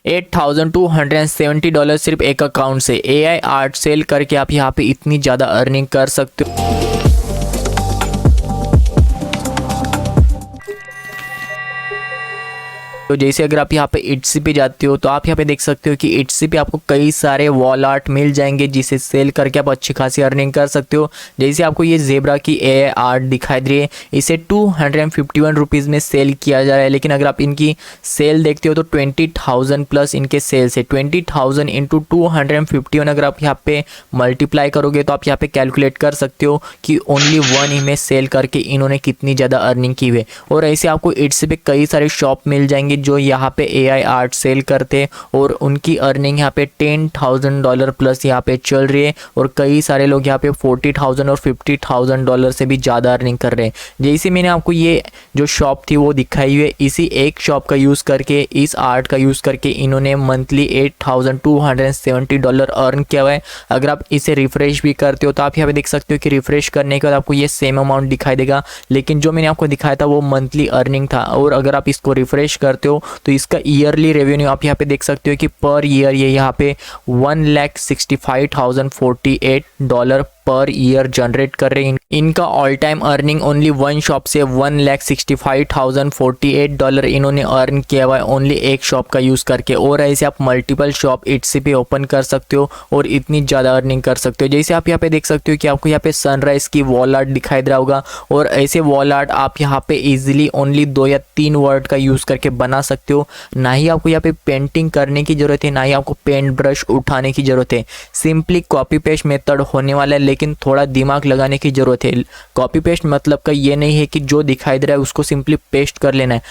$8,270 सिर्फ एक अकाउंट से AI आर्ट सेल करके आप यहाँ पे इतनी ज़्यादा अर्निंग कर सकते हो। तो जैसे अगर आप यहाँ पे Etsy पे जाते हो तो आप यहाँ पे देख सकते हो कि Etsy पे आपको कई सारे वॉल आर्ट मिल जाएंगे जिसे सेल करके आप अच्छी खासी अर्निंग कर सकते हो। जैसे आपको ये ज़ेब्रा की AI आर्ट दिखाई दे रही है, इसे 251 रुपीज़ में सेल किया जा रहा है। लेकिन अगर आप इनकी सेल देखते हो तो 20,000 प्लस इनके सेल्स है। 20,000 इंटू 251 अगर आप यहाँ पे मल्टीप्लाई करोगे तो आप यहाँ पे कैलकुलेट कर सकते हो कि ओनली वन इमेज सेल करके इन्होंने कितनी ज़्यादा अर्निंग की है। और ऐसे आपको Etsy पे कई सारे शॉप मिल जाएंगे जो यहाँ पे AI आर्ट सेल करते हैं और उनकी अर्निंग यहाँ पे $10,000 प्लस यहाँ पे चल रही है। और कई सारे लोग यहाँ पे 40,000 और $50,000 से भी ज़्यादा अर्निंग कर रहे हैं। जैसे मैंने आपको ये जो शॉप थी वो दिखाई हुई है, इसी एक शॉप का यूज़ करके, इस आर्ट का यूज़ करके इन्होंने मंथली $8,270 अर्न किया हुआ है। अगर आप इसे रिफ्रेश भी करते हो तो आप यहाँ पे देख सकते हो कि रिफ्रेश करने के बाद आपको ये सेम अमाउंट दिखाई देगा, लेकिन जो मैंने आपको दिखाया था वो मंथली अर्निंग था। और अगर आप इसको रिफ्रेश करते हो तो इसका ईयरली रेवेन्यू आप यहाँ पे देख सकते हो कि पर ईयर ये यहाँ पे $1,65,048 पर ईयर जनरेट कर रहे हैं। इनका all time earning only one shop से $1,65,048 इन्होंने अर्न किया हुआ है ओनली एक शॉप का यूज़ करके। और ऐसे आप मल्टीपल शॉप Etsy पे ओपन कर सकते हो और इतनी ज़्यादा अर्निंग कर सकते हो। जैसे आप यहाँ पे देख सकते हो कि आपको यहाँ पे सनराइज़ की वॉल आर्ट दिखाई दे रहा होगा, और ऐसे वॉल आर्ट आप यहाँ पे इजीली ओनली 2 या 3 वर्ड का यूज़ करके बना सकते हो। ना ही आपको यहाँ पे पेंटिंग करने की ज़रूरत है, ना ही आपको पेंट ब्रश उठाने की ज़रूरत है। सिंपली कॉपी पेस्ट मेथड होने वाला है, लेकिन थोड़ा दिमाग लगाने की ज़रूरत है। कॉपी पेस्ट मतलब का ये नहीं है कि जो दिखाई दे रहा है उसको सिंपली पेस्ट कर लेना है।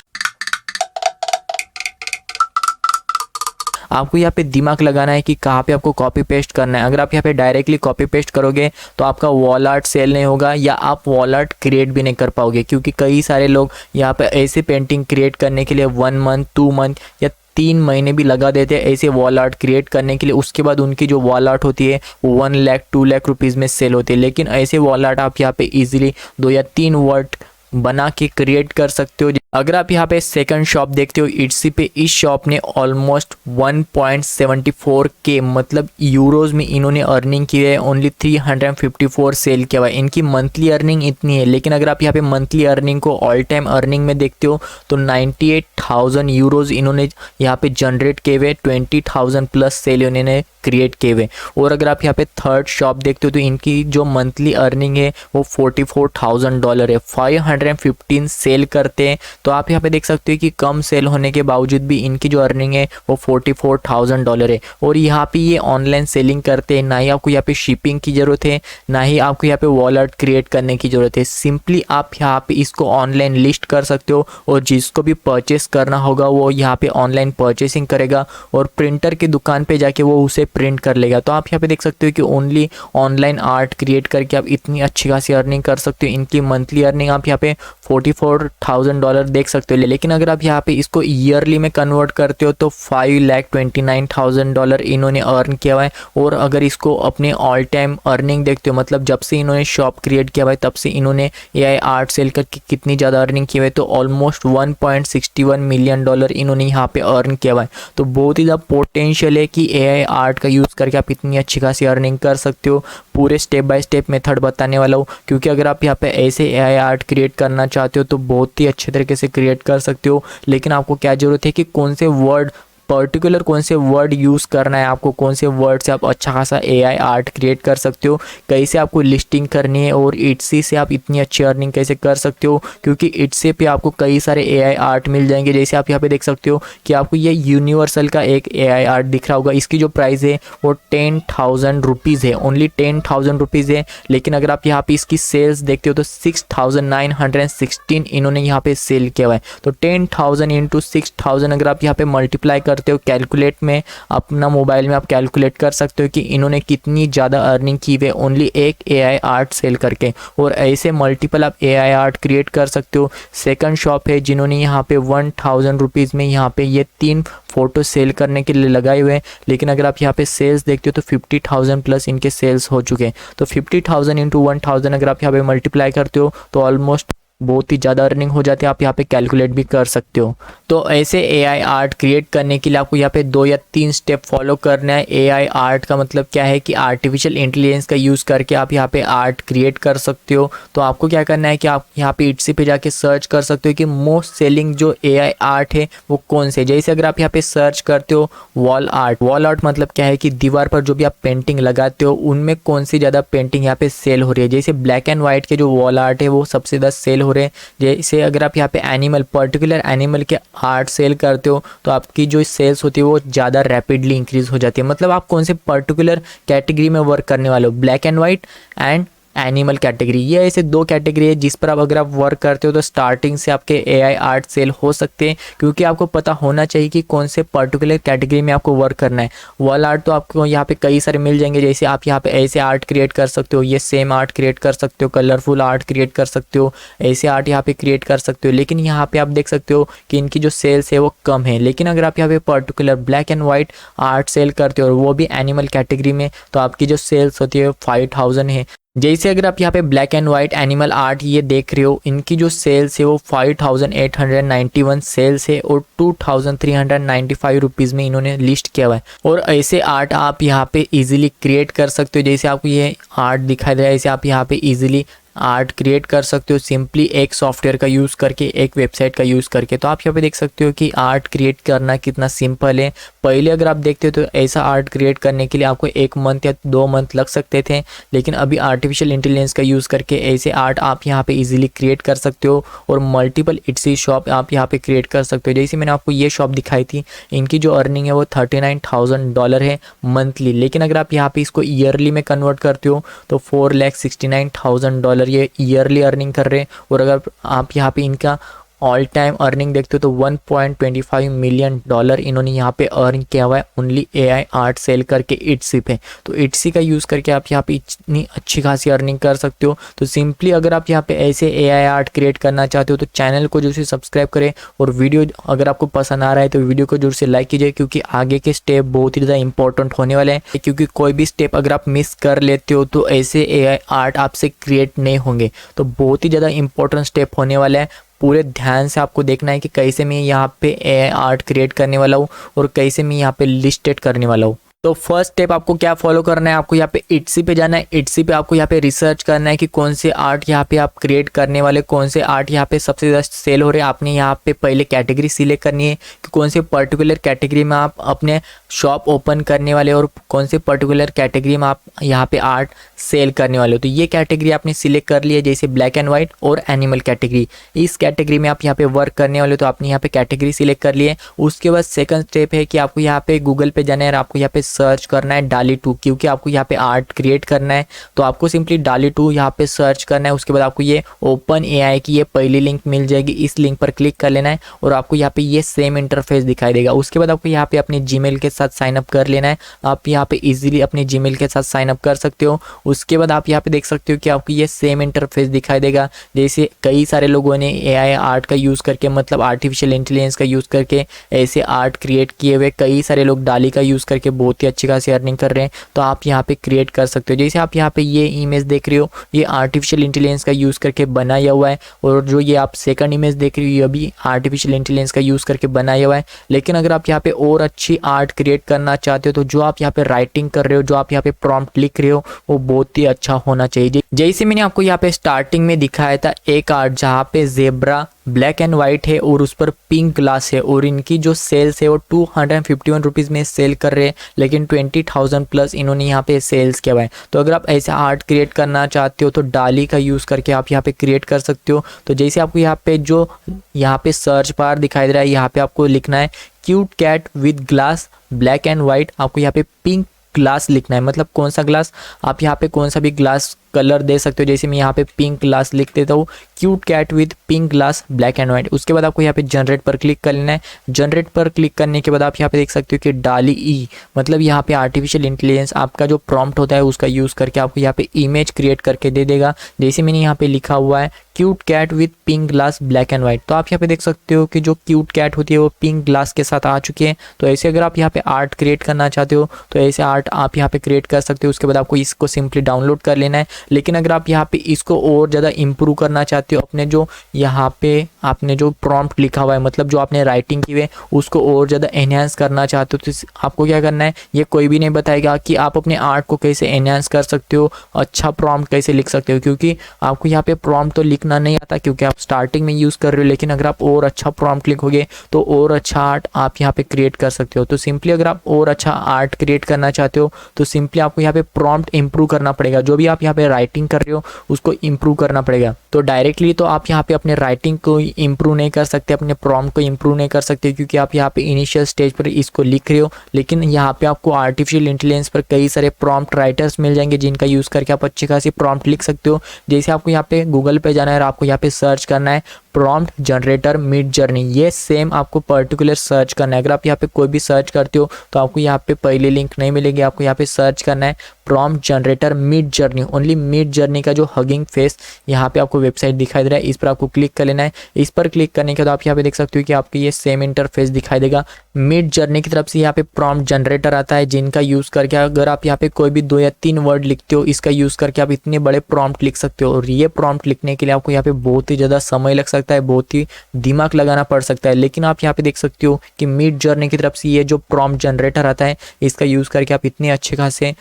आपको यहाँ पे दिमाग लगाना है कि कहाँ पे आपको कॉपी पेस्ट करना है। अगर आप यहाँ पे डायरेक्टली कॉपी पेस्ट करोगे तो आपका वॉल आर्ट सेल नहीं होगा, या आप वॉल आर्ट क्रिएट भी नहीं कर पाओगे, क्योंकि कई सारे लोग यहाँ पे ऐसे पेंटिंग क्रिएट करने के लिए 1 मंथ 2 मंथ या 3 महीने भी लगा देते हैं ऐसे वॉल आर्ट क्रिएट करने के लिए। उसके बाद उनकी जो वॉल आर्ट होती है वो 1 लाख 2 लाख रुपीज़ में सेल होती है। लेकिन ऐसे वॉल आर्ट आप यहाँ पे इजीली 2 या 3 वर्ड बना के क्रिएट कर सकते हो। अगर आप यहाँ पे सेकंड शॉप देखते हो Etsy पे, इस शॉप ने ऑलमोस्ट 1.74K मतलब यूरोज में इन्होंने अर्निंग की है। ओनली 354 सेल किया हुआ है। इनकी मंथली अर्निंग इतनी है, लेकिन अगर आप यहाँ पे मंथली अर्निंग को ऑल टाइम अर्निंग में देखते हो तो 98,000 यूरोज इन्होंने यहाँ पे जनरेट किए हुए, 20,000 प्लस सेल इन्होंने क्रिएट किए हुए। और अगर आप यहाँ पे थर्ड शॉप देखते हो तो इनकी जो मंथली अर्निंग है वो $44,000 है। 515 सेल करते हैं, तो आप यहाँ पे देख सकते हो कि कम सेल होने के बावजूद भी इनकी जो अर्निंग है वो $44,000 है। और यहाँ पे ये ऑनलाइन सेलिंग करते हैं, ना ही आपको यहाँ पे शिपिंग की ज़रूरत है, ना ही आपको यहाँ पे वॉल आर्ट क्रिएट करने की ज़रूरत है। सिंपली आप यहाँ पे इसको ऑनलाइन लिस्ट कर सकते हो, और जिसको भी परचेस करना होगा वो यहाँ पे ऑनलाइन परचेसिंग करेगा और प्रिंटर की दुकान पे जाके वो उसे प्रिंट कर लेगा। तो आप यहाँ पे देख सकते हो कि ओनली ऑनलाइन आर्ट क्रिएट करके आप इतनी अच्छी खासी अर्निंग कर सकते हो। इनकी मंथली अर्निंग आप यहाँ पे $44,000 देख सकते हो। लेकिन अगर आप यहाँ पे इसको ईयरली में कन्वर्ट करते हो तो $5,29,000 इन्होंने अर्न किया हुआ है। और अगर इसको अपने ऑल टाइम अर्निंग देखते हो, मतलब जब से इन्होंने शॉप क्रिएट किया हुआ है तब से इन्होंने AI आर्ट सेल करके कितनी ज़्यादा अर्निंग की हुई है, तो ऑलमोस्ट $1.61 मिलियन इन्होंने यहाँ पे अर्न किया हुआ है। तो बहुत ही ज़्यादा पोटेंशियल है कि AI आर्ट का यूज़ करके आप इतनी अच्छी खासी अर्निंग कर सकते हो। पूरे स्टेप बाय स्टेप मेथड बताने वाला हूँ, क्योंकि अगर आप यहाँ पे ऐसे AI आर्ट क्रिएट करना चाहते हो तो बहुत ही अच्छे तरीके से क्रिएट कर सकते हो। लेकिन आपको क्या ज़रूरत है कि कौन से वर्ड पर्टिकुलर, कौन से वर्ड यूज़ करना है आपको, कौन से वर्ड से आप अच्छा खासा AI आर्ट क्रिएट कर सकते हो, कैसे आपको लिस्टिंग करनी है, और Etsy से आप इतनी अच्छी अर्निंग कैसे कर सकते हो। क्योंकि Etsy पे आपको कई सारे AI आर्ट मिल जाएंगे। जैसे आप यहाँ पे देख सकते हो कि आपको ये यूनिवर्सल का एक AI आर्ट दिख रहा होगा, इसकी जो प्राइस है वो 10,000 रुपीज़ है, ओनली 10,000 रुपीज़ है। लेकिन अगर आप यहाँ पे इसकी सेल्स देखते हो तो 6,916 इन्होंने यहाँ पे सेल किया हुआ है। तो 10,000 इंटू 6,000 अगर आप यहाँ पे मल्टीप्लाई करते हो कैलकुलेट में, अपना मोबाइल में आप कैलकुलेट कर सकते हो कि इन्होंने कितनी ज़्यादा अर्निंग की है ओनली एक AI आर्ट सेल करके। और ऐसे मल्टीपल आप AI आर्ट क्रिएट कर सकते हो। सेकंड शॉप है जिन्होंने यहाँ पे 1,000 रुपीज़ में यहाँ पे ये 3 फोटो सेल करने के लिए लगाए हुए हैं। लेकिन अगर आप यहाँ पे सेल्स देखते हो तो 50,000 प्लस इनके सेल्स हो चुके हैं। तो 50,000 इंटू 1,000 अगर आप यहाँ पे मल्टीप्लाई करते हो तो ऑलमोस्ट बहुत ही ज़्यादा अर्निंग हो जाती है, आप यहाँ पे कैलकुलेट भी कर सकते हो। तो ऐसे AI आर्ट क्रिएट करने के लिए आपको यहाँ पे 2 या 3 स्टेप फॉलो करना है। AI आर्ट का मतलब क्या है कि आर्टिफिशियल इंटेलिजेंस का यूज़ करके आप यहाँ पे आर्ट क्रिएट कर सकते हो। तो आपको क्या करना है कि आप यहाँ पे इट्सी पे जाके सर्च कर सकते हो कि मोस्ट सेलिंग जो AI आर्ट है वो कौन से। जैसे अगर आप यहाँ पे सर्च करते हो वॉल आर्ट मतलब क्या है कि दीवार पर जो भी आप पेंटिंग लगाते हो उनमें कौन सी ज़्यादा पेंटिंग यहाँ पे सेल हो रही है। जैसे ब्लैक एंड वाइट के जो वॉल आर्ट है वो सबसे ज़्यादा सेल हो रहे हैं। जैसे अगर आप यहाँ पे पर्टिकुलर एनिमल के आर्ट सेल करते हो तो आपकी जो सेल्स होती है वो ज़्यादा रैपिडली इंक्रीज हो जाती है। मतलब आप कौन से पर्टिकुलर कैटेगरी में वर्क करने वाले हो, black and white and animal category, ये ऐसे 2 कैटेगरी है जिस पर आप अगर आप वर्क करते हो तो स्टार्टिंग से आपके AI आर्ट सेल हो सकते हैं। क्योंकि आपको पता होना चाहिए कि कौन से पर्टिकुलर कैटेगरी में आपको वर्क करना है। वॉल आर्ट तो आपको यहाँ पे कई सारे मिल जाएंगे। जैसे आप यहाँ पे ऐसे आर्ट क्रिएट कर सकते हो, ये सेम आर्ट क्रिएट कर सकते हो, कलरफुल आर्ट क्रिएट कर सकते हो, ऐसे आर्ट यहाँ पे क्रिएट कर सकते हो। लेकिन यहाँ पे आप देख सकते हो कि इनकी जो सेल्स है वो कम है। लेकिन अगर आप यहाँ पे particular black and white art sell करते हो और वो भी एनिमल कैटेगरी में, तो आपकी जो सेल्स होती है 5000 है। जैसे अगर आप यहाँ पे black and white animal art ये देख रहे हो, इनकी जो सेल्स है वो 5891 सेल्स है और 2395 रुपीज़ में इन्होंने लिस्ट किया हुआ है। और ऐसे आर्ट आप यहाँ पे इजीली क्रिएट कर सकते हो। जैसे आपको ये आर्ट दिखाई दे रहा है, ऐसे आप यहाँ पे इजीली आर्ट क्रिएट कर सकते हो सिंपली एक सॉफ्टवेयर का यूज़ करके, एक वेबसाइट का यूज़ करके। तो आप यहाँ पे देख सकते हो कि आर्ट क्रिएट करना कितना सिंपल है। पहले अगर आप देखते हो तो ऐसा आर्ट क्रिएट करने के लिए आपको 1 मंथ या 2 मंथ लग सकते थे। लेकिन अभी आर्टिफिशियल इंटेलिजेंस का यूज़ करके ऐसे आर्ट आप यहाँ पे इजीली क्रिएट कर सकते हो और मल्टीपल इट्सी शॉप आप यहाँ पे क्रिएट कर सकते हो। जैसे मैंने आपको ये शॉप दिखाई थी, इनकी जो अर्निंग है वो $39,000 है मंथली। लेकिन अगर आप यहाँ पे इसको ईयरली में कन्वर्ट करते हो तो $4,69,000 ये ईयरली अर्निंग कर रहे हैं। और अगर आप यहाँ पे इनका ऑल टाइम अर्निंग देखते हो तो $1.25 मिलियन इन्होंने यहाँ पे अर्न किया हुआ है ओनली AI आर्ट सेल करके इट्सी पे। तो इट्सी का यूज़ करके आप यहाँ पे इतनी अच्छी खासी अर्निंग कर सकते हो। तो सिंपली अगर आप यहाँ पे ऐसे AI आर्ट क्रिएट करना चाहते हो तो चैनल को जरूर से सब्सक्राइब करें और वीडियो अगर आपको पसंद आ रहा है तो वीडियो को जरूर से लाइक कीजिए, क्योंकि आगे के स्टेप बहुत ही ज़्यादा इंपॉर्टेंट होने वाले हैं। क्योंकि कोई भी स्टेप अगर आप मिस कर लेते हो तो ऐसे AI आर्ट आपसे क्रिएट नहीं होंगे। तो बहुत ही ज़्यादा इंपॉर्टेंट स्टेप होने वाला है। पूरे ध्यान से आपको देखना है कि कैसे मैं यहाँ पे AI आर्ट क्रिएट करने वाला हूँ और कैसे मैं यहाँ पे लिस्टेड करने वाला हूँ। तो फर्स्ट स्टेप आपको क्या फॉलो करना है, आपको यहाँ पे इट्सी पे जाना है। इट्सी पे आपको यहाँ पे रिसर्च करना है कि कौन से आर्ट यहाँ पे आप क्रिएट करने वाले, कौन से आर्ट यहाँ पे सबसे ज़्यादा सेल हो रहे हैं। आपने यहाँ पे पहले कैटेगरी सिलेक्ट करनी है कि कौन से पर्टिकुलर कैटेगरी में आप अपने शॉप ओपन करने वाले और कौन से पर्टिकुलर कैटेगरी में आप यहाँ पे आर्ट सेल करने वाले हो। तो ये कैटेगरी आपने सिलेक्ट कर लिया, जैसे ब्लैक एंड वाइट और एनिमल कैटेगरी। इस कैटेगरी में आप यहाँ पे वर्क करने वाले हो तो आपने यहाँ पे कैटेगरी सिलेक्ट कर लिए। उसके बाद सेकंड स्टेप है कि आपको यहाँ पे गूगल पे जाना है और आपको यहाँ पे सर्च करना है डाली 2, क्योंकि आपको यहाँ पे आर्ट क्रिएट करना है। तो आपको सिंपली डाली 2 यहाँ पे सर्च करना है। उसके बाद आपको ये ओपन AI की ये पहली लिंक मिल जाएगी, इस लिंक पर क्लिक कर लेना है और आपको यहाँ पे ये सेम इंटरफेस दिखाई देगा। उसके बाद आपको यहाँ पे अपने जीमेल के साथ साइन अप कर लेना है। आप यहाँ पे इजीली अपने जीमेल के साथ साइन अप कर सकते हो। उसके बाद आप यहाँ पे देख सकते हो कि आपको ये सेम इंटरफेस दिखाई देगा। जैसे कई सारे लोगों ने AI आर्ट का यूज़ करके, मतलब आर्टिफिशियल इंटेलिजेंस का यूज़ करके ऐसे आर्ट क्रिएट किए हुए, कई सारे लोग डाली का यूज़ करके बहुत ही अच्छी खासी अर्निंग कर रहे हैं। तो आप यहाँ पे क्रिएट कर सकते हो। जैसे आप यहाँ पे ये इमेज देख रहे हो, ये आर्टिफिशियल इंटेलिजेंस का यूज़ करके बनाया हुआ है। और जो ये आप सेकंड इमेज देख रहे हो ये भी आर्टिफिशियल इंटेलिजेंस का यूज़ करके बनाया हुआ है। लेकिन अगर आप यहाँ पे और अच्छी आर्ट क्रिएट करना चाहते हो तो जो आप यहाँ पे राइटिंग कर रहे हो, जो आप यहाँ पे प्रॉम्प्ट लिख रहे हो वो बहुत ही अच्छा होना चाहिए। जैसे मैंने आपको यहाँ पे स्टार्टिंग में दिखाया था एक आर्ट जहाँ पे ज़ेब्रा ब्लैक एंड वाइट है और उस पर पिंक ग्लास है और इनकी जो सेल्स है वो 251 रुपीज़ में सेल कर रहे हैं। लेकिन 20,000 प्लस इन्होंने यहाँ पे सेल्स किया हुआ है। तो अगर आप ऐसा आर्ट क्रिएट करना चाहते हो तो डाली का यूज़ करके आप यहाँ पे क्रिएट कर सकते हो। तो जैसे आपको यहाँ पे जो यहाँ पे सर्च बार दिखाई दे रहा है, यहाँ पे आपको लिखना है cute cat with glass black and white. आपको यहाँ पे पिंक ग्लास लिखना है, मतलब कौन सा ग्लास, आप यहाँ पे कौन सा भी ग्लास कलर दे सकते हो। जैसे मैं यहाँ पे पिंक ग्लास लिख देता हूँ, cute cat with pink glass black and white. उसके बाद आपको यहाँ पे जनरेट पर क्लिक कर लेना है। जनरेट पर क्लिक करने के बाद आप यहाँ पे देख सकते हो कि डाली ई, मतलब यहाँ पे आर्टिफिशियल इंटेलिजेंस आपका जो प्रॉम्प्ट होता है उसका यूज़ करके आपको यहाँ पे इमेज क्रिएट करके दे देगा। जैसे मैंने यहाँ पे लिखा हुआ है cute cat with pink glass black and white, तो आप यहाँ पे देख सकते हो कि जो क्यूट कैट होती है वो पिंक ग्लास के साथ आ चुकी है। तो ऐसे अगर आप यहाँ पे आर्ट क्रिएट करना चाहते हो तो ऐसे आर्ट आप यहाँ पे क्रिएट कर सकते हो। उसके बाद आपको इसको सिंपली डाउनलोड कर लेना है। लेकिन अगर आप यहाँ पे इसको और ज़्यादा इम्प्रूव करना चाहते हो, अपने जो यहाँ पे आपने जो प्रॉम्प्ट लिखा हुआ है, मतलब जो आपने राइटिंग की हुई है उसको और ज़्यादा एनहांस करना चाहते हो, तो आपको क्या करना है, ये कोई भी नहीं बताएगा कि आप अपने आर्ट को कैसे एनहांस कर सकते हो, अच्छा प्रॉम्प्ट कैसे लिख सकते हो, क्योंकि आपको यहाँ पे प्रॉम्प्ट तो लिखना नहीं आता क्योंकि आप स्टार्टिंग में यूज़ कर रहे हो। लेकिन अगर आप और अच्छा प्रॉम्प्ट लिखोगे तो और अच्छा आर्ट आप यहाँ पे क्रिएट कर सकते हो। तो सिंपली अगर आप और अच्छा आर्ट क्रिएट करना चाहते हो तो सिंपली आपको यहाँ पे प्रॉम्प्ट इंप्रूव करना पड़ेगा। जो भी आप यहाँ पे राइटिंग कर रहे हो उसको इंप्रूव करना पड़ेगा। तो डायरेक्टली तो आप यहाँ पे अपने राइटिंग को इंप्रूव नहीं कर सकते, अपने प्रॉम्प्ट को इंप्रूव नहीं कर सकते, क्योंकि आप यहाँ पे इनिशियल स्टेज पर इसको लिख रहे हो। लेकिन यहाँ पे आपको आर्टिफिशियल इंटेलिजेंस पर कई सारे प्रॉम्प्ट राइटर्स मिल जाएंगे जिनका यूज़ करके आप अच्छी खासी प्रॉम्प्ट लिख सकते हो। जैसे आपको यहाँ पे गूगल पे जाना है और आपको यहाँ पे सर्च करना है प्रॉम्प्ट जनरेटर मिड जर्नी, ये सेम आपको पर्टिकुलर सर्च करना है। अगर आप यहाँ पे कोई भी सर्च करते हो तो आपको यहाँ पे पहले लिंक नहीं मिलेगी, आपको यहाँ पे सर्च करना है prompt generator mid journey, only mid journey का जो हगिंग फेस यहाँ पे आपको वेबसाइट दिखाई दे रहा है, इस पर आपको क्लिक कर लेना है। इस पर क्लिक करने के बाद आप यहाँ पे देख सकते हो कि आपको ये सेम इंटरफेस दिखाई देगा। मिड जर्नी की तरफ से यहाँ पे प्रॉम्प्ट जनरेटर आता है, जिनका यूज़ करके अगर आप यहाँ पे कोई भी 2 या 3 वर्ड लिखते हो, इसका यूज़ करके आप इतने बड़े प्रॉम्प्ट लिख सकते हो। और ये प्रॉम्प्ट लिखने के लिए आपको यहाँ पे बहुत ही ज़्यादा समय लग सकता है, बहुत ही दिमाग लगाना पड़ सकता है। लेकिन आप यहाँ पे देख सकते हो कि मिड जर्नी की तरफ से ये जो प्रॉम्प्ट जनरेटर आता है, इसका यूज़ करके आप इतने अच्छे खासे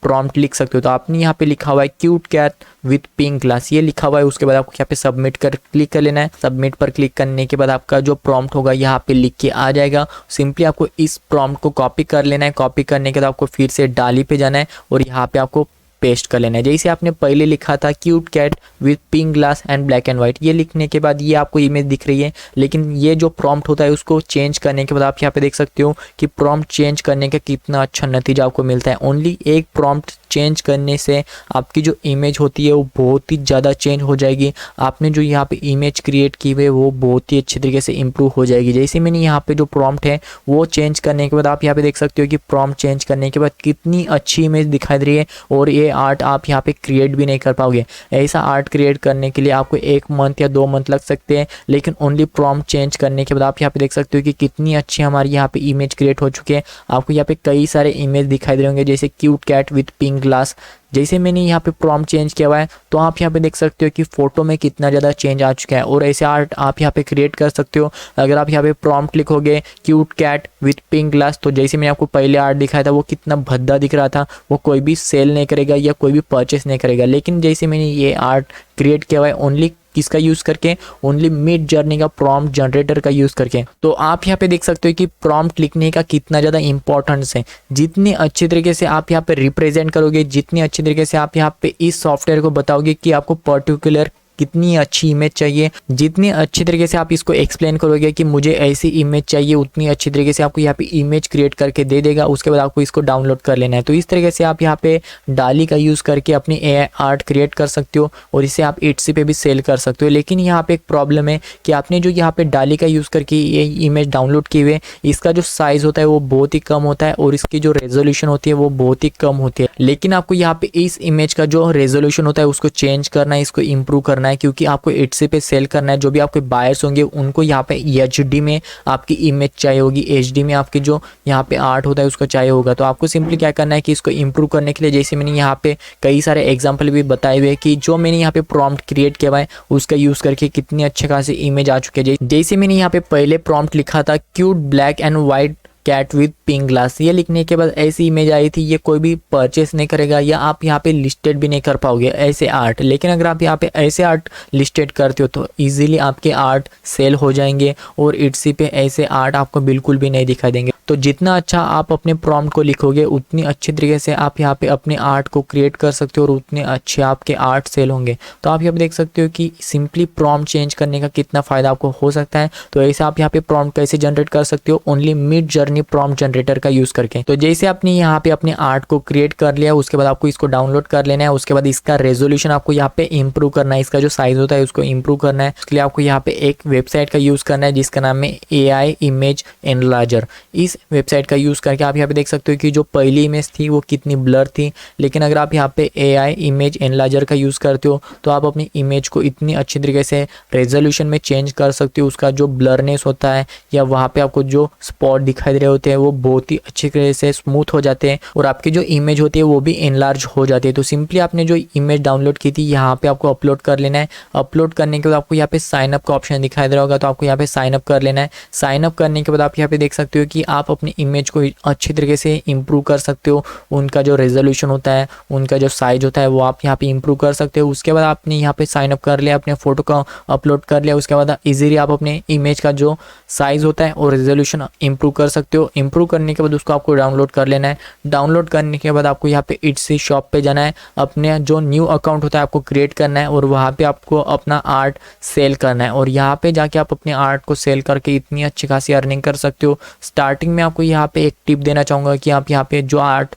प्रॉम्प्ट लिख सकते हो। तो आपने यहाँ पे लिखा हुआ है cute cat with pink glass, ये लिखा हुआ है। उसके बाद आपको यहाँ पे सबमिट कर क्लिक कर लेना है। सबमिट पर क्लिक करने के बाद आपका जो प्रॉम्प्ट होगा यहाँ पे लिख के आ जाएगा। सिंपली आपको इस प्रॉम्प्ट को कॉपी कर लेना है। कॉपी करने के बाद आपको फिर से डाली पे जाना है और यहाँ पे आपको पेस्ट कर लेना है। जैसे आपने पहले लिखा था cute cat with pink glass and black and white, ये लिखने के बाद ये आपको इमेज दिख रही है। लेकिन ये जो प्रॉम्प्ट होता है उसको चेंज करने के बाद आप यहाँ पे देख सकते हो कि प्रॉम्प्ट चेंज करने का कितना अच्छा नतीजा आपको मिलता है। ओनली एक प्रॉम्प्ट चेंज करने से आपकी जो इमेज होती है वो बहुत ही ज़्यादा चेंज हो जाएगी। आपने जो यहाँ पे इमेज क्रिएट की हुई है वो बहुत ही अच्छी तरीके से इम्प्रूव हो जाएगी। जैसे मैंने यहाँ पे जो प्रॉम्प्ट है वो चेंज करने के बाद आप यहाँ पे देख सकते हो कि प्रॉम्प्ट चेंज करने के बाद कितनी अच्छी इमेज दिखाई दे रही है। और ये आर्ट आप यहाँ पे क्रिएट भी नहीं कर पाओगे। ऐसा आर्ट क्रिएट करने के लिए आपको 1 मंथ या 2 मंथ लग सकते हैं। लेकिन ओनली प्रॉम्प्ट चेंज करने के बाद आप यहाँ पे देख सकते हो कि कितनी अच्छी हमारी यहाँ पे इमेज क्रिएट हो चुकी है। आपको यहाँ पे कई सारे इमेज दिखाई दे रहे होंगे, जैसे cute cat with pink glass. जैसे मैंने यहाँ पे प्रॉम्प्ट चेंज किया हुआ है तो आप यहाँ पे देख सकते हो कि फोटो में कितना ज़्यादा चेंज आ चुका है। और ऐसे आर्ट आप यहाँ पे क्रिएट कर सकते हो। अगर आप यहाँ पे प्रॉम्प्ट लिखोगे cute cat with pink glass, तो जैसे मैंने आपको पहले आर्ट दिखाया था वो कितना भद्दा दिख रहा था, वो कोई भी सेल नहीं करेगा या कोई भी परचेस नहीं करेगा। लेकिन जैसे मैंने ये आर्ट क्रिएट किया हुआ है ओनली किसका यूज़ करके, ओनली मिड जर्नी का प्रॉम्प्ट जनरेटर का यूज़ करके, तो आप यहाँ पे देख सकते हो कि प्रॉम्प्ट लिखने का कितना ज़्यादा इंपॉर्टेंस है। जितनी अच्छी तरीके से आप यहाँ पे रिप्रेजेंट करोगे, जितनी अच्छी तरीके से आप यहाँ पे इस सॉफ्टवेयर को बताओगे कि आपको पर्टिकुलर कितनी अच्छी इमेज चाहिए, जितनी अच्छी तरीके से आप इसको एक्सप्लेन करोगे कि मुझे ऐसी इमेज चाहिए, उतनी अच्छी तरीके से आपको यहाँ पे इमेज क्रिएट करके दे देगा। उसके बाद आपको इसको डाउनलोड कर लेना है। तो इस तरीके से आप यहाँ पे डाली का यूज़ करके अपनी AI आर्ट क्रिएट कर सकते हो और इसे आप इट्सी पे भी सेल कर सकते हो। लेकिन यहाँ पे एक प्रॉब्लम है कि आपने जो यहाँ पे डाली का यूज़ करके ये इमेज डाउनलोड किए हुए, इसका जो साइज़ होता है वो बहुत ही कम होता है और इसकी जो रेजोल्यूशन होती है वो बहुत ही कम होती है। लेकिन आपको यहाँ पे इस इमेज का जो रेजोल्यूशन होता है उसको चेंज करना है, इसको इम्प्रूव करना है, क्योंकि आपको इट्सी पे सेल करना है। जो भी आपके बायर्स होंगे उनको यहाँ पे HD में आपकी इमेज चाहिए होगी, HD में आपकी जो यहाँ पे आर्ट होता है उसको चाहिए होगा। तो आपको सिंपली क्या करना है कि इसको इम्प्रूव करने के लिए, जैसे मैंने यहाँ पे कई सारे एग्जाम्पल भी बताए हुए कि जो मैंने यहाँ पे प्रॉम्प्ट क्रिएट किया हुआ है उसका यूज़ करके कितनी अच्छे खासी इमेज आ चुके हैं। जैसे मैंने यहाँ पे पहले प्रॉम्प्ट लिखा था cute black and white cat with pink glass, ये लिखने के बाद ऐसी इमेज आई थी, ये कोई भी परचेस नहीं करेगा या आप यहाँ पे लिस्टेड भी नहीं कर पाओगे ऐसे आर्ट। लेकिन अगर आप यहाँ पे ऐसे आर्ट लिस्टेड करते हो तो इजीली आपके आर्ट सेल हो जाएंगे और इट्सी पे ऐसे आर्ट आपको बिल्कुल भी नहीं दिखाई देंगे। तो जितना अच्छा आप अपने प्रॉम्प्ट को लिखोगे उतनी अच्छी तरीके से आप यहाँ पे अपने आर्ट को क्रिएट कर सकते हो और उतने अच्छे आपके आर्ट सेल होंगे। तो आप यहाँ पे देख सकते हो कि सिंपली प्रॉम्प्ट चेंज करने का कितना फ़ायदा आपको हो सकता है। तो ऐसे आप यहाँ पे प्रॉम्प्ट कैसे जनरेट कर सकते हो, only mid journey prompt generator का यूज़ करके। तो जैसे आपने यहाँ पे अपने आर्ट को क्रिएट कर लिया, उसके बाद आपको इसको डाउनलोड कर लेना है। उसके बाद इसका रेजोल्यूशन आपको यहाँ पे इंप्रूव करना है, इसका जो साइज होता है उसको इंप्रूव करना है। उसके लिए आपको यहाँ पे एक वेबसाइट का यूज़ करना है जिसका नाम है AI इमेज एनलार्जर। इस इस वेबसाइट का यूज़ करके आप यहाँ पे देख सकते हो कि जो पहली इमेज थी वो कितनी ब्लर थी, लेकिन अगर आप यहाँ पे AI इमेज एनालाइजर का यूज़ करते हो तो आप अपनी इमेज को इतनी अच्छी तरीके से रेजोल्यूशन में चेंज कर सकते हो। उसका जो ब्लरनेस होता है या वहाँ पे आपको जो स्पॉट दिखाई दे रहे होते हैं वो बहुत ही अच्छी तरीके से स्मूथ हो जाते हैं और आपकी जो इमेज होती है वो भी एनलार्ज हो जाती है। तो सिंपली आपने जो इमेज डाउनलोड की थी यहाँ पे आपको अपलोड कर लेना है। अपलोड करने के बाद आपको यहाँ पे साइन अप का ऑप्शन दिखाई दे रहा होगा, तो आपको यहाँ पे साइन अप कर लेना है। साइन अप करने के बाद आप यहाँ पे देख सकते हो कि आप अपनी इमेज को अच्छी तरीके से इंप्रूव कर सकते हो। उनका जो रेजोल्यूशन होता है, उनका जो साइज होता है वो आप यहाँ पे इंप्रूव कर सकते हो। उसके बाद आपने यहाँ पे साइन अप कर लिया, अपने फोटो का अपलोड कर लिया, उसके बाद इजीली आप अपने इमेज का जो साइज होता है और रेजोल्यूशन इंप्रूव कर सकते हो। इंप्रूव करने के बाद उसको आपको डाउनलोड कर लेना है। डाउनलोड करने के बाद आपको यहाँ पे इट्सी शॉप पे जाना है, अपने जो न्यू अकाउंट होता है आपको क्रिएट करना है और वहाँ पे आपको अपना आर्ट सेल करना है और यहाँ पे जाके आप अपने आर्ट को सेल करके इतनी अच्छी खासी अर्निंग कर सकते हो। स्टार्टिंग में आपको यहाँ पे एक टिप देना चाहूँगा कि आप यहाँ पे जो आर्ट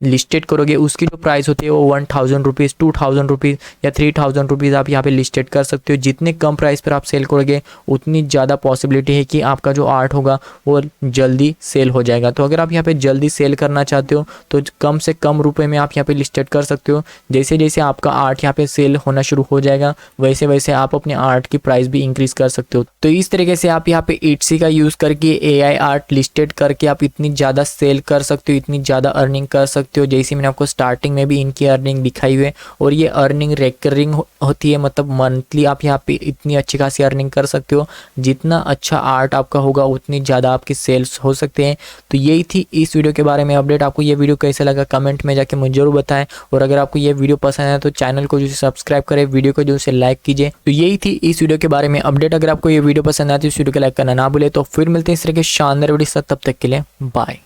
लिस्टेड करोगे उसकी जो प्राइस होती है वो 1000 रुपीज़, 2000 रुपीज़ या 3000 रुपीज़ आप यहाँ पे लिस्टेड कर सकते हो। जितने कम प्राइस पर आप सेल करोगे उतनी ज़्यादा पॉसिबिलिटी है कि आपका जो आर्ट होगा वो जल्दी सेल हो जाएगा। तो अगर आप यहाँ पे जल्दी सेल करना चाहते हो तो कम से कम रुपए में आप यहाँ पे लिस्टेड कर सकते हो। जैसे जैसे आपका आर्ट यहाँ पे सेल होना शुरू हो जाएगा वैसे वैसे आप अपने आर्ट की प्राइस भी इंक्रीज कर सकते हो। तो इस तरीके से आप यहाँ पे इट्सी का यूज़ करके AI आर्ट लिस्टेड करके आप इतनी ज़्यादा सेल कर सकते हो, इतनी ज़्यादा अर्निंग कर सकते हो। जैसे मैंने आपको स्टार्टिंग में भी इनकी अर्निंग दिखाई हुई है और ये अर्निंग रेकरिंग होती है, मतलब मंथली आप यहाँ पे इतनी अच्छी खासी अर्निंग कर सकते हो। जितना अच्छा आर्ट आपका होगा उतनी ज़्यादा आपकी सेल्स हो सकते हैं। तो यही थी इस वीडियो के बारे में अपडेट। आपको ये वीडियो कैसा लगा कमेंट में जाके मुझे जरूर बताएं और अगर आपको ये वीडियो पसंद है तो चैनल को जो सब्सक्राइब करें, वीडियो को जो लाइक कीजिए। तो यही थी इस वीडियो के बारे में अपडेट। अगर आपको ये वीडियो पसंद आती है तो इस वीडियो को लाइक करना ना भूले। तो फिर मिलते हैं इस तरह के शानदार वीडियो, तब तक के लिए बाय।